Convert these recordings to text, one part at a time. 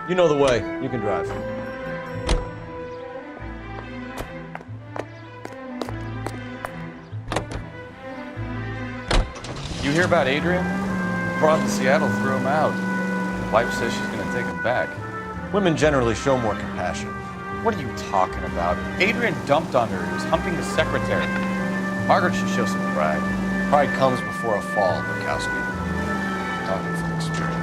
You know the way. You can drive. You hear about Adrian? Brought in Seattle threw him out. Wife says she's gonna take him back. Women generally show more compassion. What are you talking about? Adrian dumped on her. He was humping the secretary. Margaret should show some pride. Pride comes before a fall, Bukowski. Talking from experience.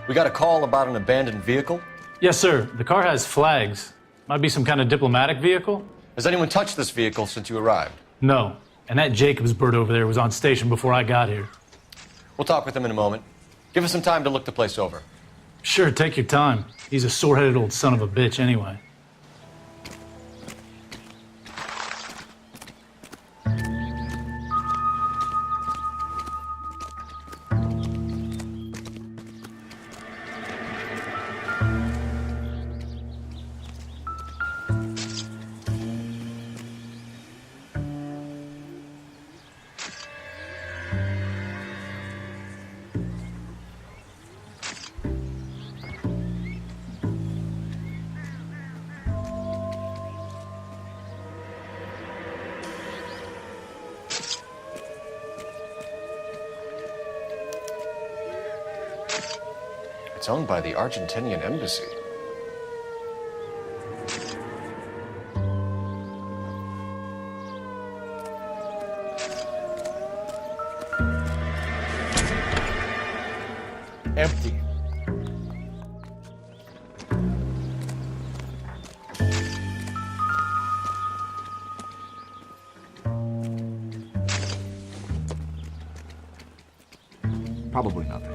We got a call about an abandoned vehicle. Yes, sir. The car has flags. Might be some kind of diplomatic vehicle. Has anyone touched this vehicle since you arrived? No. And that Jacobs bird over there was on station before I got here. We'll talk with him in a moment. Give us some time to look the place over. Sure, take your time. He's a sore-headed old son of a bitch anyway. It's owned by the Argentinian embassy. Empty. Probably nothing.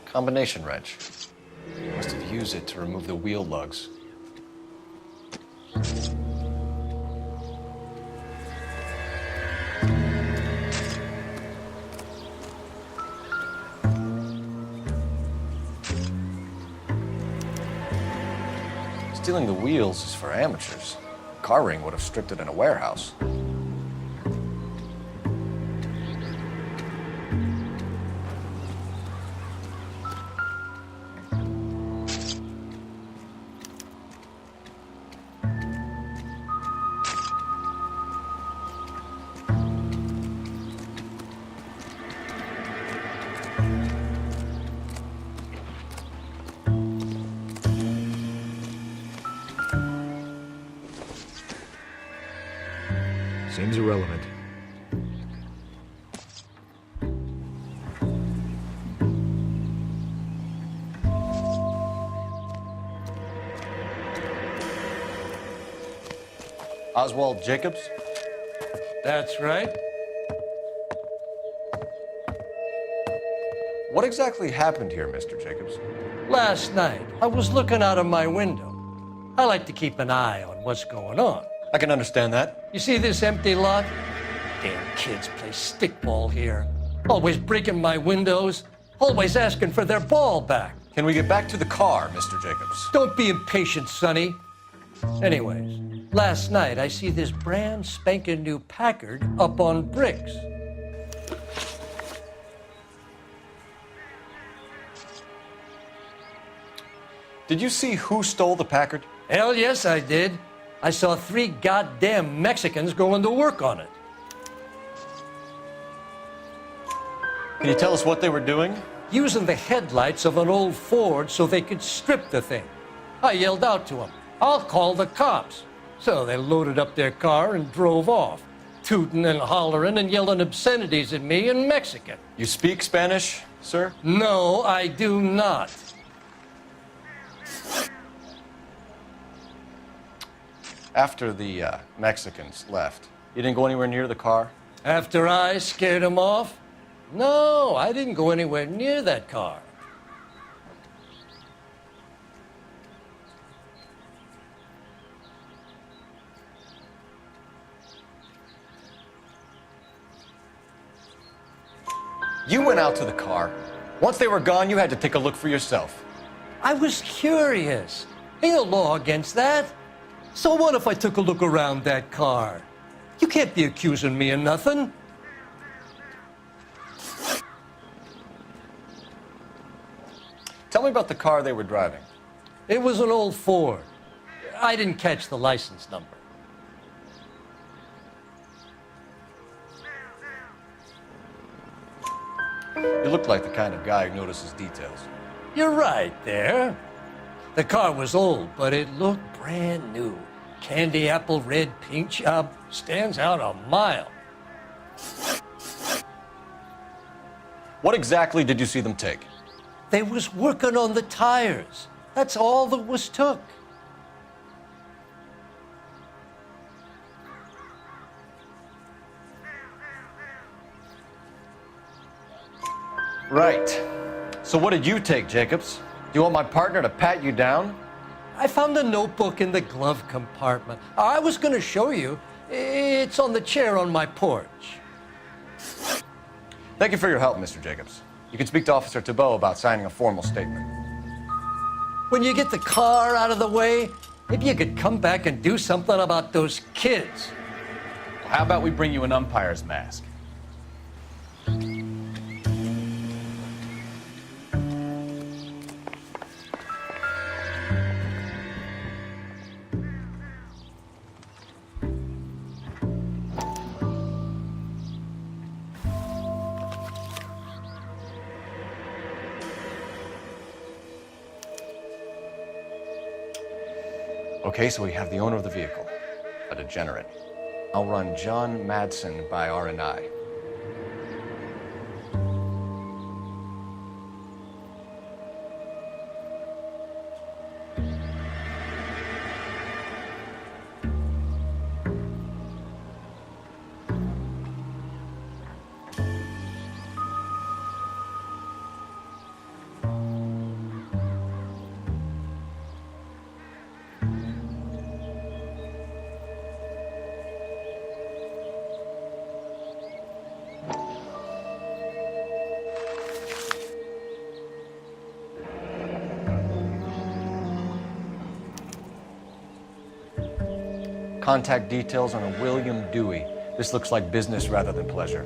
Combination wrench. Must have used it to remove the wheel lugs. Stealing the wheels is for amateurs. Car ring would have stripped it in a warehouse. Seems irrelevant. Oswald Jacobs? That's right. What exactly happened here, Mr. Jacobs? Last night, I was looking out of my window. I like to keep an eye on what's going on. I can understand that. You see this empty lot? Damn kids play stickball here. Always breaking my windows. Always asking for their ball back. Can we get back to the car, Mr. Jacobs? Don't be impatient, Sonny. Anyways, last night I see this brand spanking new Packard up on bricks. Did you see who stole the Packard? Hell yes, I did. I saw 3 goddamn Mexicans going to work on it. Can you tell us what they were doing? Using the headlights of an old Ford so they could strip the thing. I yelled out to them, "I'll call the cops." So they loaded up their car and drove off. tooting and hollering and yelling obscenities at me in Mexican. You speak Spanish, sir? No, I do not. After the Mexicans left, you didn't go anywhere near the car? After I scared him off? No, I didn't go anywhere near that car. You went out to the car. Once they were gone, you had to take a look for yourself. I was curious. Ain't no law against that. So what if I took a look around that car? You can't be accusing me of nothing. Tell me about the car they were driving. It was an old Ford. I didn't catch the license number. You looked like the kind of guy who notices details. You're right there. The car was old, but it looked brand new. Candy apple red paint job stands out a mile. What exactly did you see them take? They was working on the tires. That's all that was took. Right. So what did you take, Jacobs? Do you want my partner to pat you down? I found a notebook in the glove compartment. I was going to show you. It's on the chair on my porch. Thank you for your help, Mr. Jacobs. You can speak to Officer Thibault about signing a formal statement. When you get the car out of the way, maybe you could come back and do something about those kids. How about we bring you an umpire's mask? Okay, so we have the owner of the vehicle, a degenerate. I'll run John Madsen by R&I. Contact details on a William Dewey. This looks like business rather than pleasure.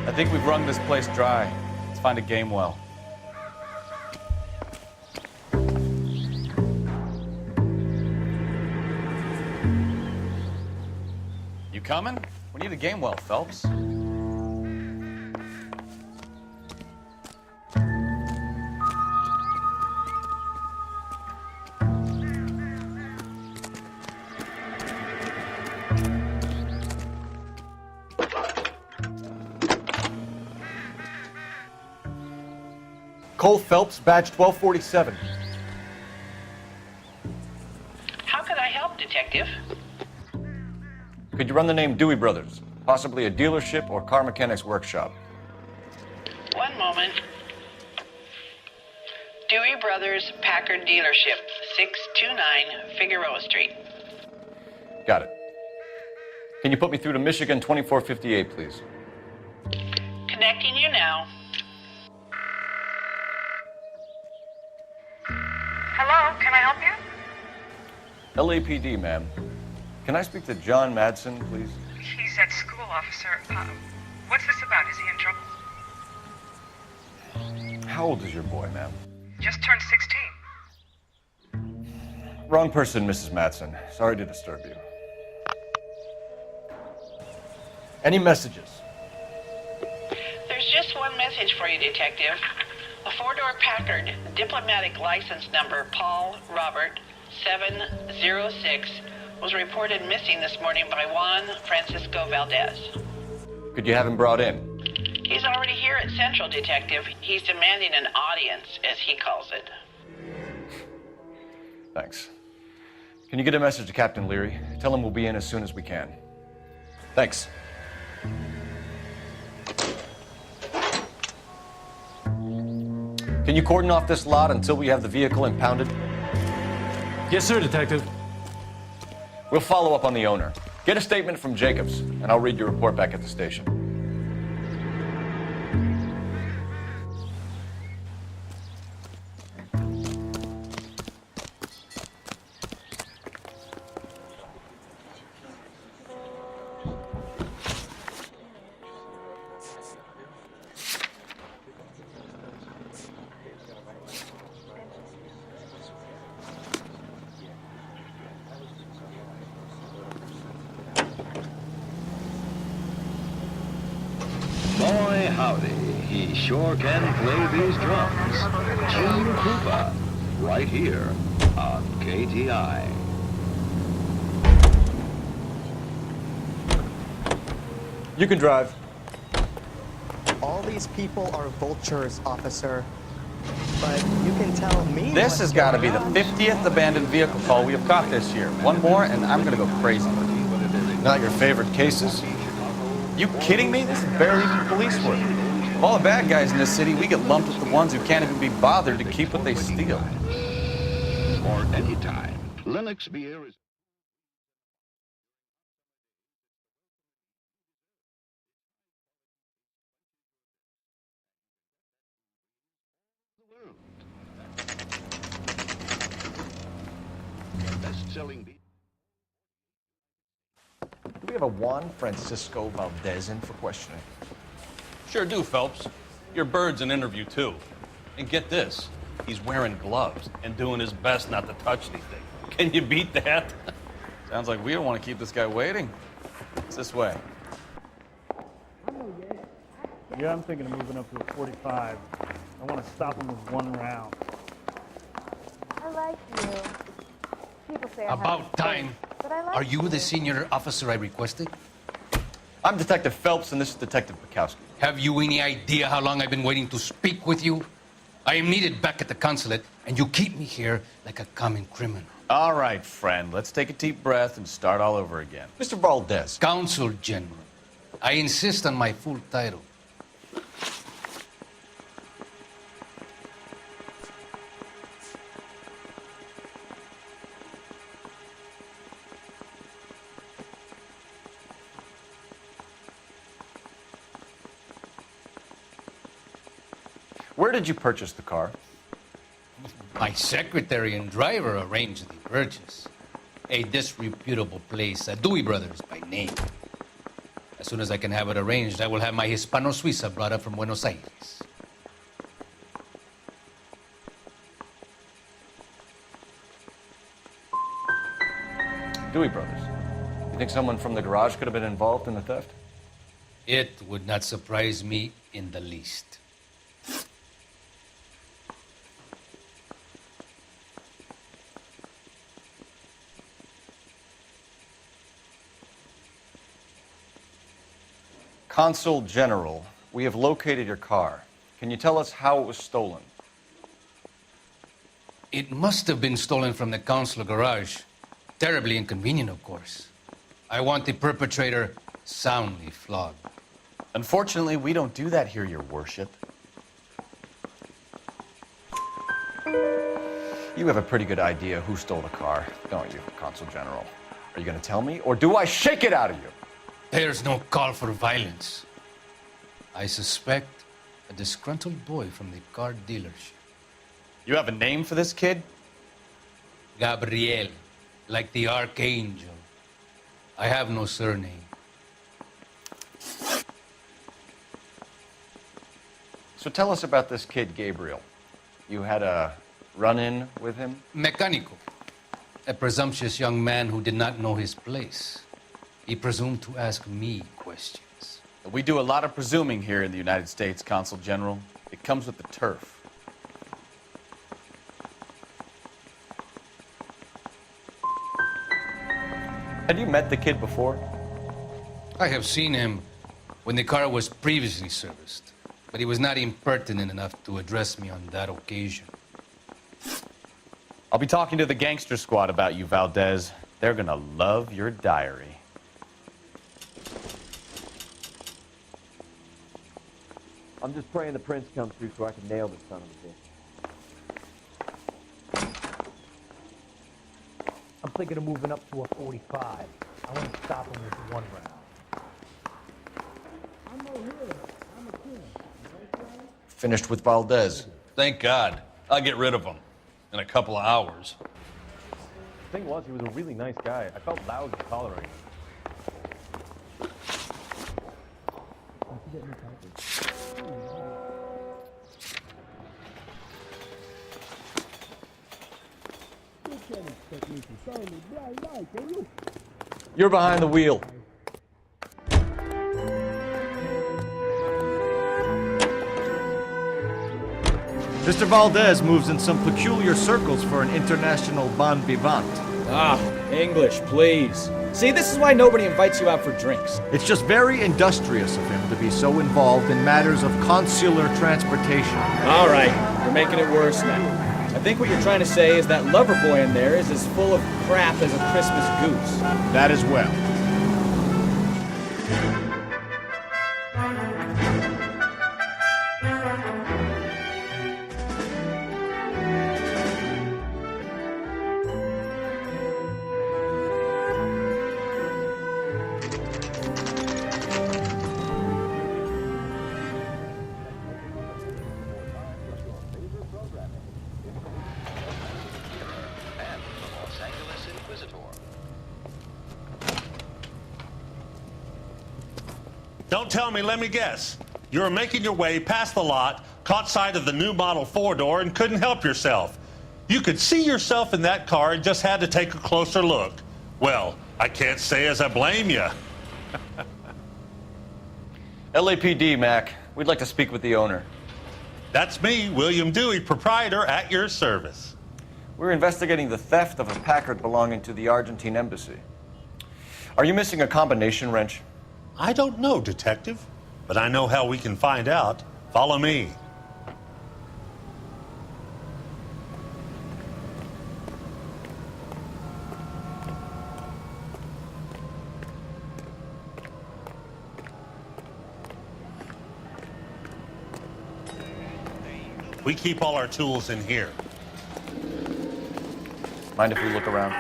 I think we've wrung this place dry. Let's find a game well. You coming? We need a game well, Phelps. Cole Phelps, badge 1247. How could I help, Detective? Could you run the name Dewey Brothers? Possibly a dealership or car mechanics workshop. One moment. Dewey Brothers Packard Dealership, 629 Figueroa Street. Got it. Can you put me through to Michigan 2458, please? Connecting you now. Hello, can I help you? LAPD, ma'am. Can I speak to John Madsen, please? He's at school, officer. What's this about? Is he in trouble? How old is your boy, ma'am? just turned 16. Wrong person, Mrs. Matson. Sorry to disturb you. Any messages? There's just one message for you, Detective. A four-door Packard, diplomatic license number Paul Robert 706, was reported missing this morning by Juan Francisco Valdez. Could you have him brought in? He's already here at Central, Detective. He's demanding an audience, as he calls it. Thanks. Can you get a message to Captain Leary? Tell him we'll be in as soon as we can. Thanks. Can you cordon off this lot until we have the vehicle impounded? Yes, sir, Detective. We'll follow up on the owner. Get a statement from Jacobs, and I'll read your report back at the station. Boy, howdy, he sure can play these drums. Jim Krupa, right here on KTI. You can drive. All these people are vultures, officer. But you can tell me. This has got to be the 50th abandoned vehicle call we have caught this year. One more, and I'm going to go crazy. Not your favorite cases? You kidding me? This is barely even police work. Of all the bad guys in this city, we get lumped with the ones who can't even be bothered to keep what they steal. Or anytime. Lennox beer is... Best-selling beer. Do we have a Juan Francisco Valdez in for questioning? Sure do, Phelps. Your bird's an interview, too. And get this, he's wearing gloves and doing his best not to touch anything. Can you beat that? Sounds like we don't want to keep this guy waiting. It's this way. Yeah, I'm thinking of moving up to a 45. I want to stop him with one round. I like you. People say About time. but I like Are you the senior officer I requested? I'm Detective Phelps, and this is Detective Bukowski. Have you any idea how long I've been waiting to speak with you? I am needed back at the consulate, and you keep me here like a common criminal. All right, friend. Let's take a deep breath and start all over again. Mr. Valdez. Consul General. I insist on my full title. Where did you purchase the car? My secretary and driver arranged the purchase. A disreputable place, Dewey Brothers by name. As soon as I can have it arranged, I will have my Hispano Suiza brought up from Buenos Aires. Dewey Brothers. You think someone from the garage could have been involved in the theft? It would not surprise me in the least. Consul General, we have located your car. Can you tell us how it was stolen? It must have been stolen from the consular garage. Terribly inconvenient, of course. I want the perpetrator soundly flogged. Unfortunately, we don't do that here, Your Worship. You have a pretty good idea who stole the car, don't you, Consul General? Are you going to tell me, or do I shake it out of you? There's no call for violence. I suspect a disgruntled boy from the car dealership. You have a name for this kid? Gabriel, like the archangel. I have no surname. So tell us about this kid, Gabriel. You had a run-in with him? Mecánico. A presumptuous young man who did not know his place. He presumed to ask me questions. We do a lot of presuming here in the United States, Consul General. It comes with the turf. Had you met the kid before? I have seen him when the car was previously serviced, but he was not impertinent enough to address me on that occasion. I'll be talking to the gangster squad about you, Valdez. They're gonna love your diary. I'm just praying the prince comes through so I can nail this son of a bitch. I'm thinking of moving up to a 45. I want to stop him with one round. Finished with Valdez. Thank God. I'll get rid of him in a couple of hours. The thing was, he was a really nice guy. I felt lousy tolerating him. You're behind the wheel. Mr. Valdez moves in some peculiar circles for an international bon vivant. Ah, English, please. See, this is why nobody invites you out for drinks. It's just very industrious of him to be so involved in matters of consular transportation. All right, you're making it worse now. I think what you're trying to say is that lover boy in there is as full of crap as a Christmas goose. That as well. Don't tell me, let me guess. You were making your way past the lot, caught sight of the new model four-door, and couldn't help yourself. You could see yourself in that car and just had to take a closer look. Well, I can't say as I blame you. LAPD, Mac. We'd like to speak with the owner. That's me, William Dewey, proprietor, at your service. We're investigating the theft of a Packard belonging to the Argentine embassy. Are you missing a combination wrench? I don't know, Detective, but I know how we can find out. Follow me. We keep all our tools in here. Mind if we look around?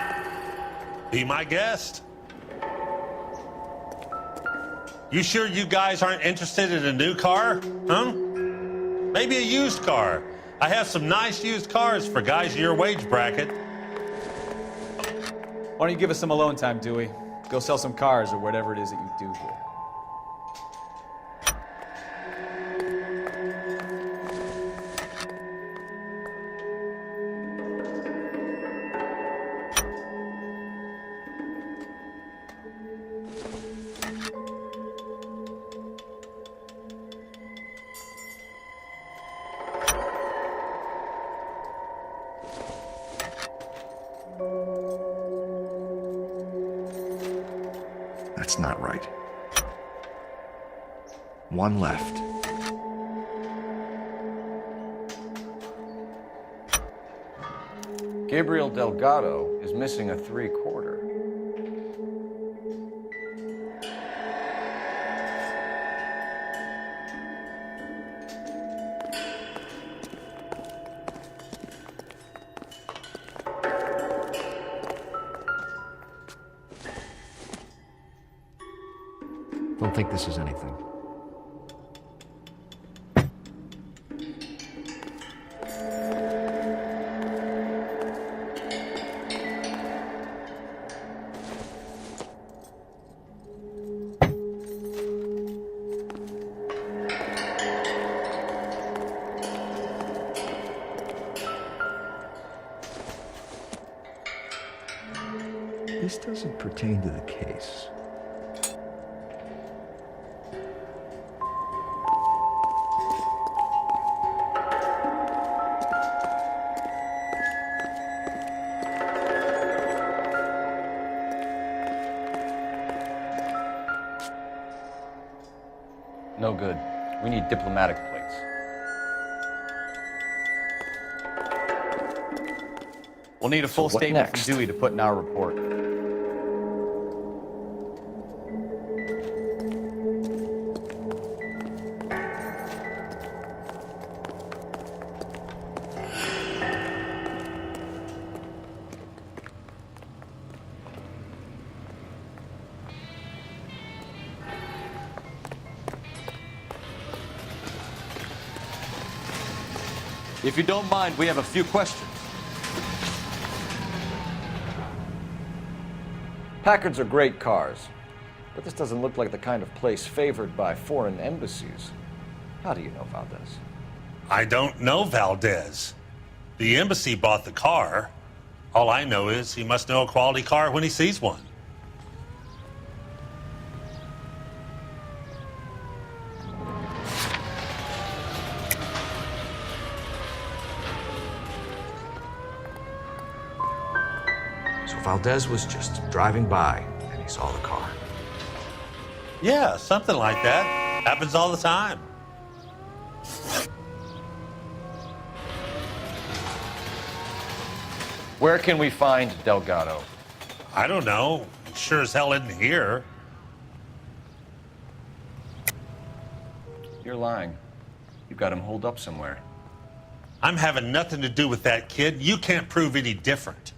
Be my guest. You sure you guys aren't interested in a new car? Huh? Maybe a used car. I have some nice used cars for guys in your wage bracket. Why don't you give us some alone time, Dewey? Go sell some cars or whatever it is that you do here. That's not right. One left. Gabriel Delgado is missing a 3/4. Don't think this is anything. This doesn't pertain to the case. No good. We need diplomatic plates. We'll need a full So what statement next? from Dewey to put in our report. If you don't mind, we have a few questions. Packards are great cars, but this doesn't look like the kind of place favored by foreign embassies. How do you know Valdez? I don't know Valdez. The embassy bought the car. All I know is he must know a quality car when he sees one. So Valdez was just driving by and he saw the car. Yeah, something like that. Happens all the time. Where can we find Delgado? I don't know. He sure as hell isn't here. You're lying. You've got him holed up somewhere. I'm having nothing to do with that kid. You can't prove any different.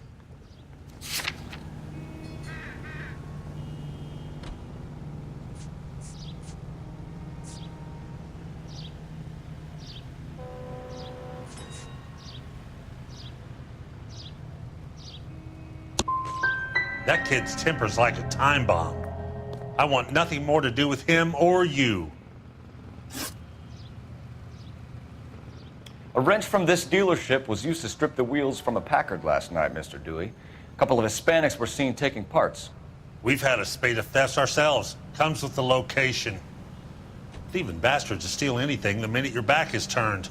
That kid's temper's like a time bomb. I want nothing more to do with him or you. A wrench from this dealership was used to strip the wheels from a Packard last night, Mr. Dewey. A couple of Hispanics were seen taking parts. We've had a spate of thefts ourselves. Comes with the location. Thieving bastards will steal anything the minute your back is turned.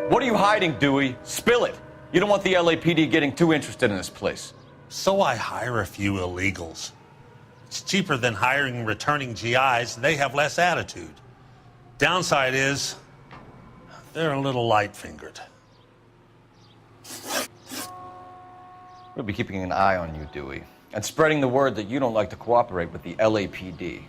What are you hiding, Dewey? Spill it. You don't want the LAPD getting too interested in this place. So I hire a few illegals. It's cheaper than hiring returning GIs. They have less attitude. Downside is, they're a little light-fingered. We'll be keeping an eye on you, Dewey, and spreading the word that you don't like to cooperate with the LAPD.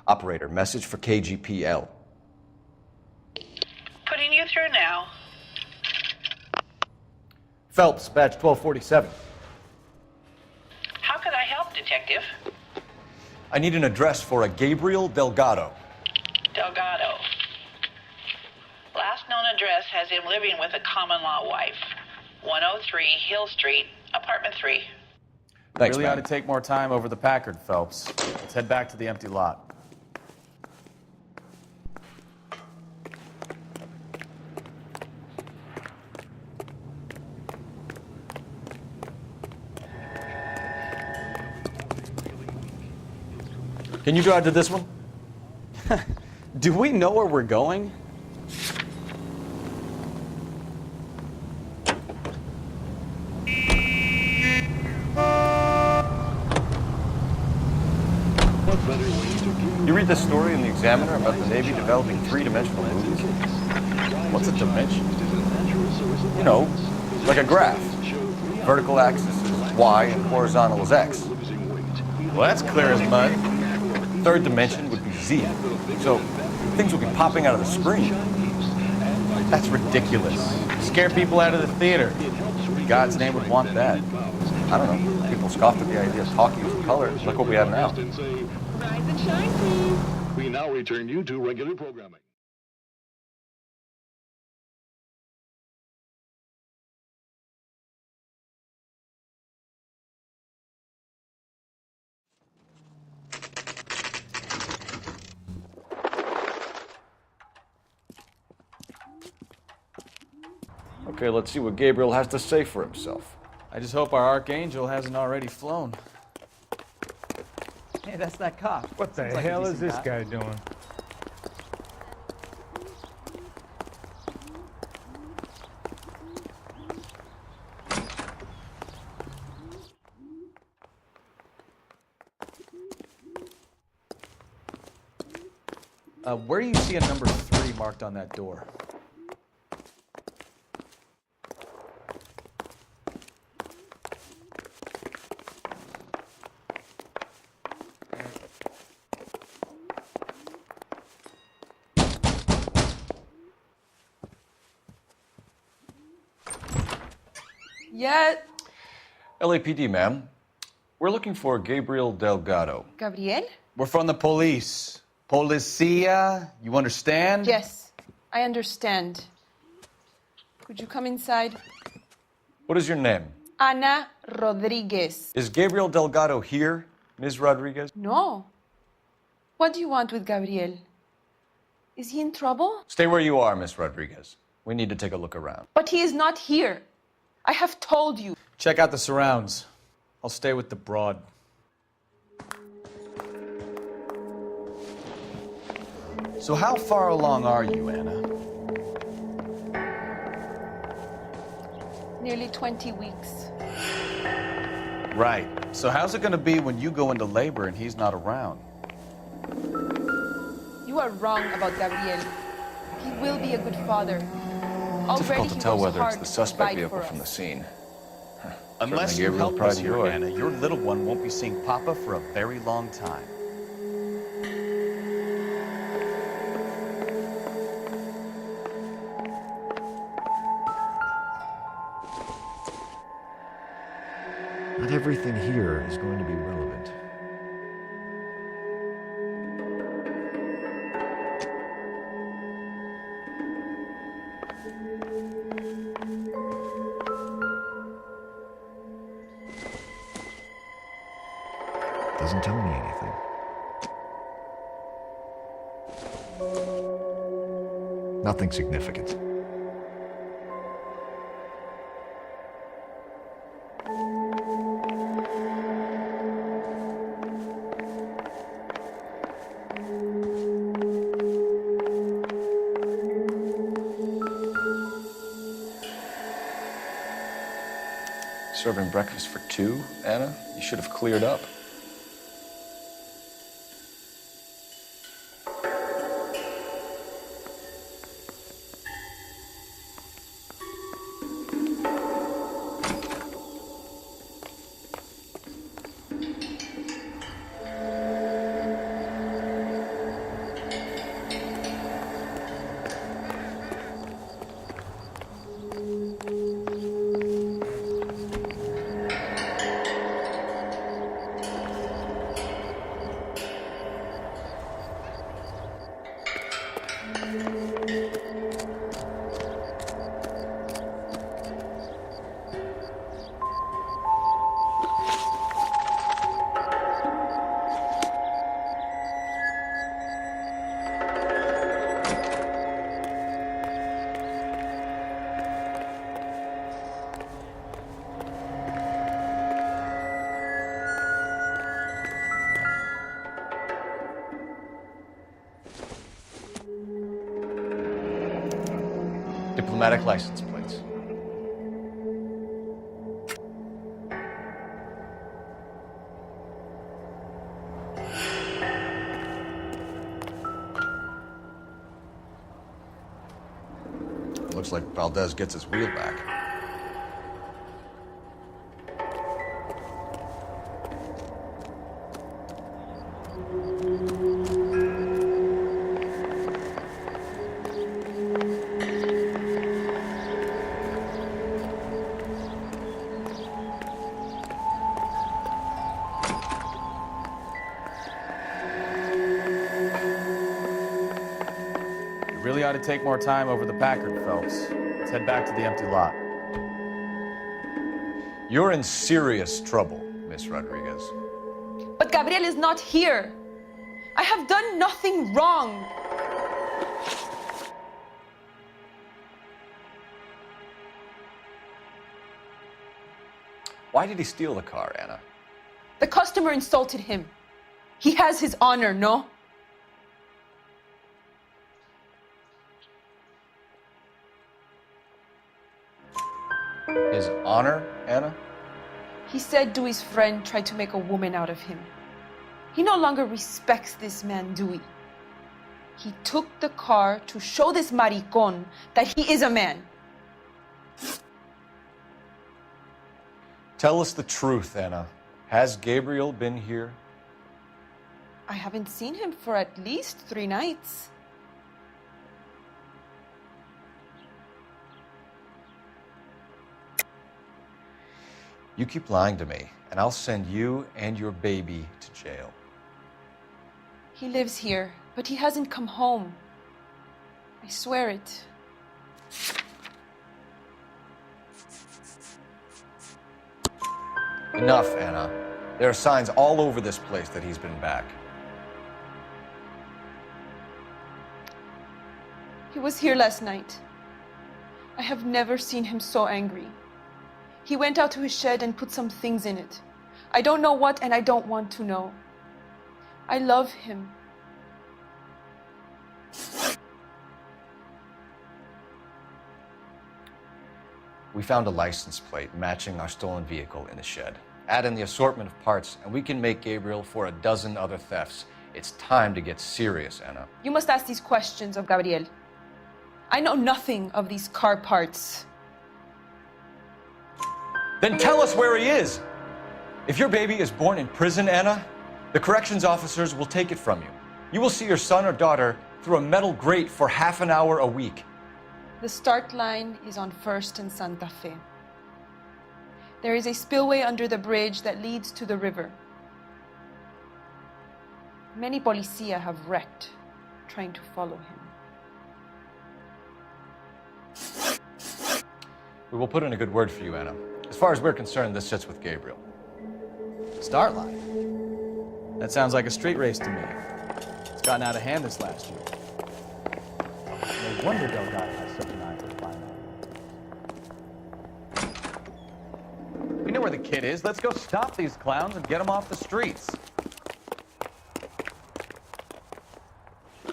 Operator, message for KGPL. Putting you through now. Phelps, badge 1247. How can I help, Detective? I need an address for a Gabriel Delgado. Delgado. Last known address has him living with a common-law wife. 103 Hill Street, apartment 3. Thanks, Really man. ought to take more time over the Packard, Phelps. Let's head back to the empty lot. Can you drive to this one? Do we know where we're going? You read this story in the Examiner about the Navy developing three-dimensional movies? What's a dimension? You know, like a graph. Vertical axis is Y and horizontal is X. Well, that's clear as mud. Third dimension would be Z. So things would be popping out of the screen. That's ridiculous. Scare people out of the theater. God's name would want that. I don't know. People scoffed at the idea of talking with color. Look what we have now. Rise and shine, please. We now return you to regular programming. Okay, let's see what Gabriel has to say for himself. I just hope our archangel hasn't already flown. Hey, that's that cop. What the Seems like a hell is decent this guy. guy doing? Where do you see a number 3 marked on that door? Yeah. LAPD, ma'am. We're looking for Gabriel Delgado. Gabriel? We're from the police. Policia, you understand? Yes, I understand. Could you come inside? What is your name? Ana Rodriguez. Is Gabriel Delgado here, Ms. Rodriguez? No. What do you want with Gabriel? Is he in trouble? Stay where you are, Ms. Rodriguez. We need to take a look around. But he is not here. I have told you. Check out the surrounds. I'll stay with the broad. So how far along are you, Anna? Nearly 20 weeks. Right. So how's it going to be when you go into labor and he's not around? You are wrong about Gabriel. He will be a good father. Difficult to tell whether it's the suspect fight vehicle for from the us. scene. Unless Certainly you Gabriel help pride us and here, joy. Anna, your little one won't be seeing Papa for a very long time. Not everything here is going to be relevant. Doesn't tell me anything. Nothing significant. Serving breakfast for 2, Anna? You should have cleared up. Diplomatic license plates. Looks like Valdez gets his wheel back. really ought to take more time over the Packard, Phelps. Let's head back to the empty lot. You're in serious trouble, Miss Rodriguez. But Gabriel is not here. I have done nothing wrong. Why did he steal the car, Anna? The customer insulted him. He has his honor, no? His honor, Anna? He said Dewey's friend tried to make a woman out of him. He no longer respects this man, Dewey. He took the car to show this maricón that he is a man. Tell us the truth, Anna. Has Gabriel been here? I haven't seen him for at least 3 nights. You keep lying to me, and I'll send you and your baby to jail. He lives here, but he hasn't come home. I swear it. Enough, Anna. There are signs all over this place that he's been back. He was here last night. I have never seen him so angry. He went out to his shed and put some things in it. I don't know what, and I don't want to know. I love him. We found a license plate matching our stolen vehicle in the shed. Add in the assortment of parts, and we can make Gabriel for a dozen other thefts. It's time to get serious, Anna. You must ask these questions of Gabriel. I know nothing of these car parts. Then tell us where he is! If your baby is born in prison, Anna, the corrections officers will take it from you. You will see your son or daughter through a metal grate for half an hour a week. The start line is on 1st and Santa Fe. There is a spillway under the bridge that leads to the river. Many policia have wrecked trying to follow him. We will put in a good word for you, Anna. As far as we're concerned, this sits with Gabriel. Start line? That sounds like a street race to me. It's gotten out of hand this last year. No wonder Delgado has such an eye for finance. We know where the kid is. Let's go stop these clowns and get them off the streets.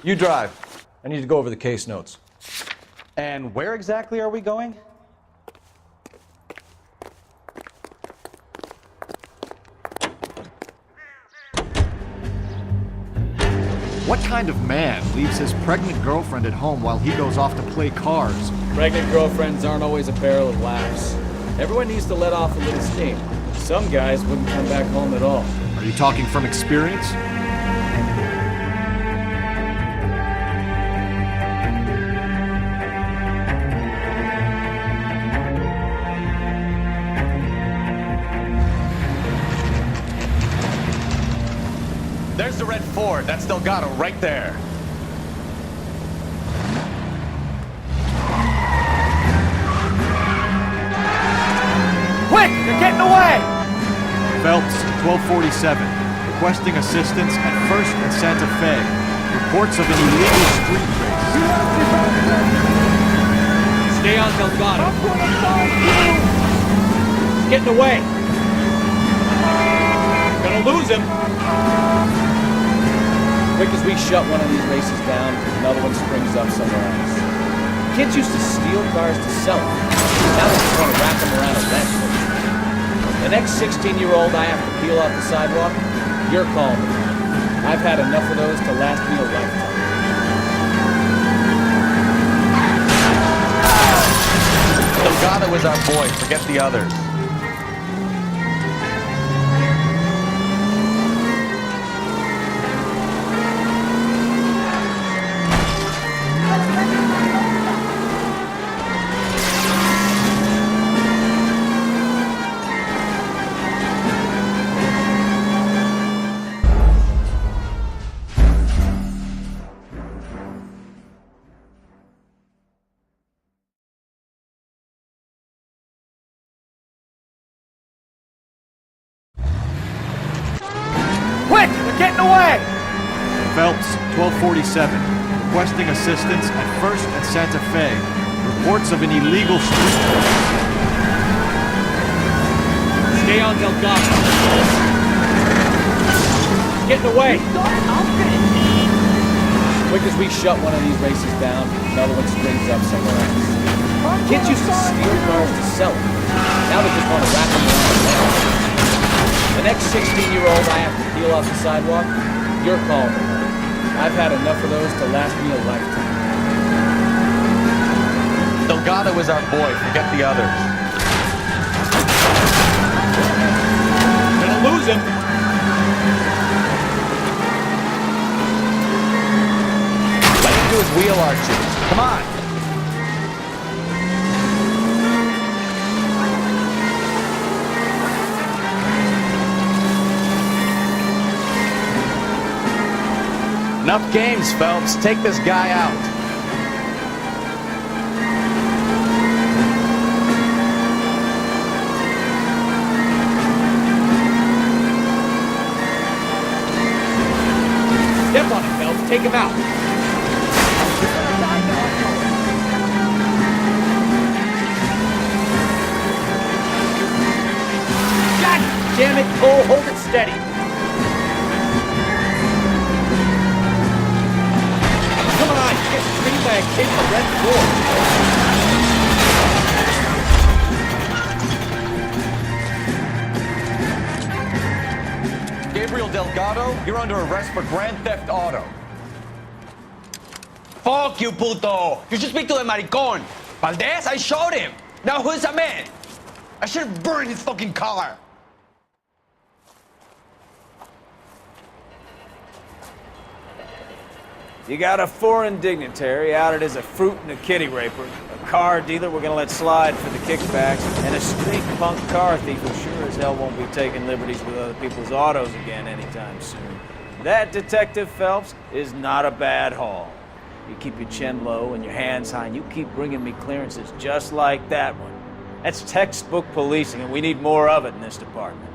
You drive. I need to go over the case notes. And where exactly are we going? What kind of man leaves his pregnant girlfriend at home while he goes off to play cards? Pregnant girlfriends aren't always a barrel of laughs. Everyone needs to let off a little steam. Some guys wouldn't come back home at all. Are you talking from experience? There's the red Ford. That's Delgado right there. Quick! They're getting away! Phelps, 1247. Requesting assistance at 1st and Santa Fe. Reports of an illegal street race. Stay on Delgado. He's getting away. Gonna lose him. Quick as we shut one of these races down, another one springs up somewhere else. Kids used to steal cars to sell them. Now they're just going to wrap them around a bench. The next 16-year-old I have to peel off the sidewalk, you're calling me. I've had enough of those to last me a lifetime. Delgado is our boy. Forget the others. They're getting away! Phelps, 1247. Requesting assistance at 1st and Santa Fe. Reports of an illegal street. Stay on Delgado. Getting away! Quick as we shut one of these races down, another one springs up somewhere else. Kids used to steal cars to sell them. Now they just want to wrap them around. The next 16-year-old I have to peel off the sidewalk, you're calling me. I've had enough of those to last me a lifetime. Delgado is our boy. Forget the others. Gonna lose him. Let him do his wheel arches. Come on. Enough games, Phelps. Take this guy out. Step on him, Phelps. Take him out. God damn it, Cole. Hold it steady. Come on, you get screened by a kid in the red floor. Gabriel Delgado, you're under arrest for grand theft auto. Fuck you, puto! You should speak to the maricón. Valdez, I showed him. Now who's a man? I should have burned his fucking car. You got a foreign dignitary outed as a fruit and a kitty raper, a car dealer we're gonna let slide for the kickbacks, and a street punk car thief who sure as hell won't be taking liberties with other people's autos again anytime soon. That, Detective Phelps, is not a bad haul. You keep your chin low and your hands high, and you keep bringing me clearances just like that one. That's textbook policing, and we need more of it in this department.